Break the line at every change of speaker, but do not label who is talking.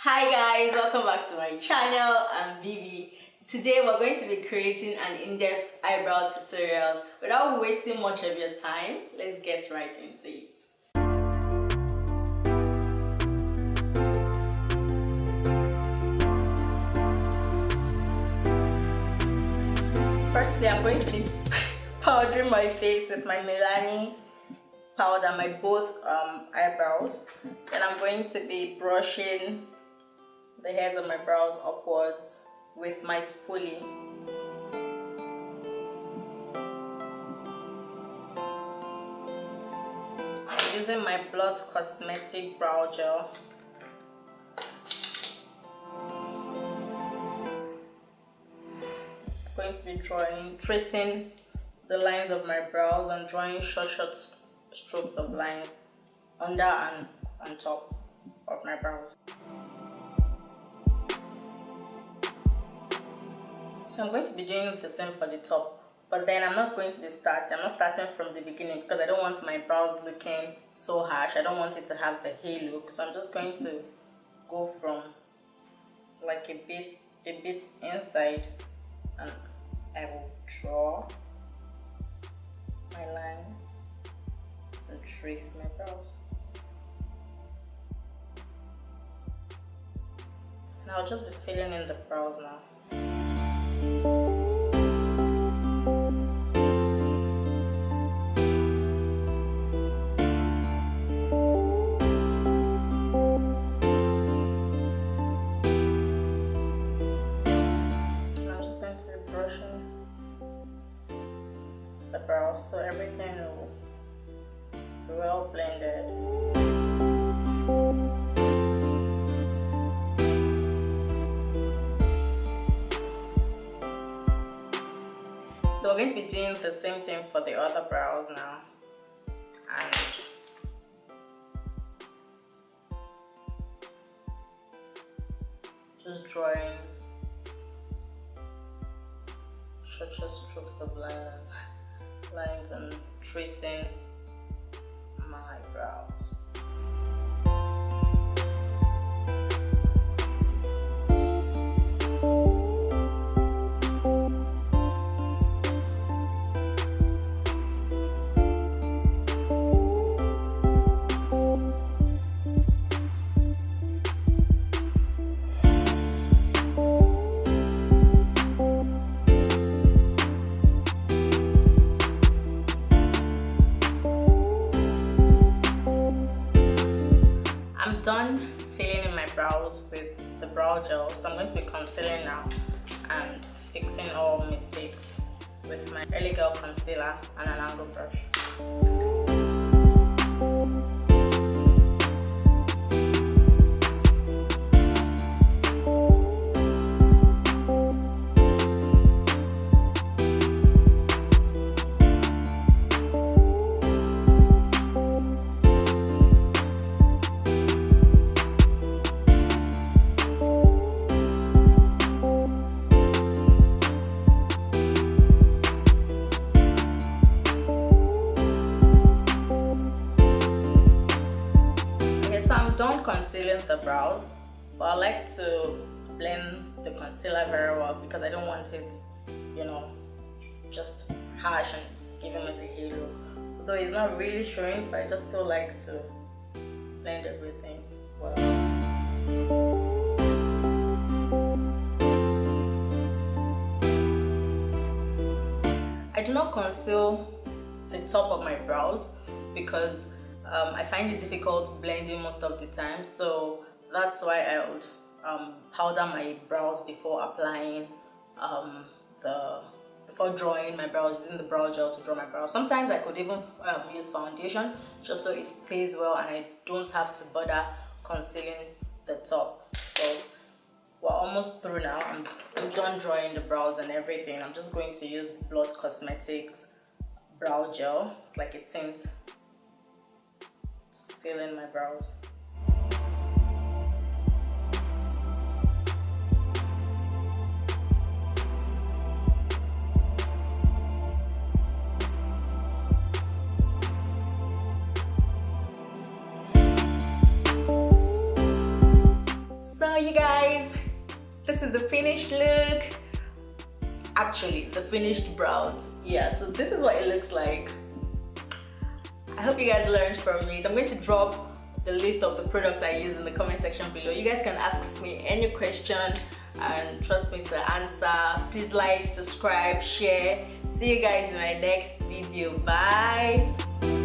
Hi guys, welcome back to my channel. I'm Vivi. Today we're going to be creating an in-depth eyebrow tutorials. Without wasting much of your time, let's get right into it. Firstly, I'm going to be powdering my face with my Milani powder, my both eyebrows. Then I'm going to be brushing the hairs of my brows upwards with my spoolie. I'm using my Blot cosmetic brow gel. I'm going to be tracing the lines of my brows and drawing short strokes of lines under and on top of my brows. So I'm going to be doing the same for the top, but then I'm not going to be starting. I'm not starting from the beginning because I don't want my brows looking so harsh. I don't want it to have the hay look. So I'm just going to go from like a bit inside, and I will draw my lines and trace my brows. And I'll just be filling in the brows now. I'm just going to be brushing the brows so everything will be well blended. So we're going to be doing the same thing for the other brows now, and just drawing short strokes of lines and tracing my brows. Done filling in my brows with the brow gel, so I'm going to be concealing now and fixing all mistakes with my L.A Girl Concealer and an angle brush. So I'm done concealing the brows, but I like to blend the concealer very well because I don't want it, just harsh and giving it the halo. Although it's not really showing, but I just still like to blend everything well. I do not conceal the top of my brows because I find it difficult blending most of the time, so that's why I would powder my brows before applying before drawing my brows, using the brow gel to draw my brows. Sometimes I could even use foundation just so it stays well and I don't have to bother concealing the top. So we're almost through now. I'm done drawing the brows and everything. I'm just going to use Blot Cosmetics brow gel. It's like a tint to fill in my brows. you guys, this is the finished look. Actually, the finished brows. Yeah, so this is what it looks like. I hope you guys learned from it. I'm going to drop the list of the products I use in the comment section below. You guys can ask me any question and trust me to answer. Please like, subscribe, share. See you guys in my next video. Bye.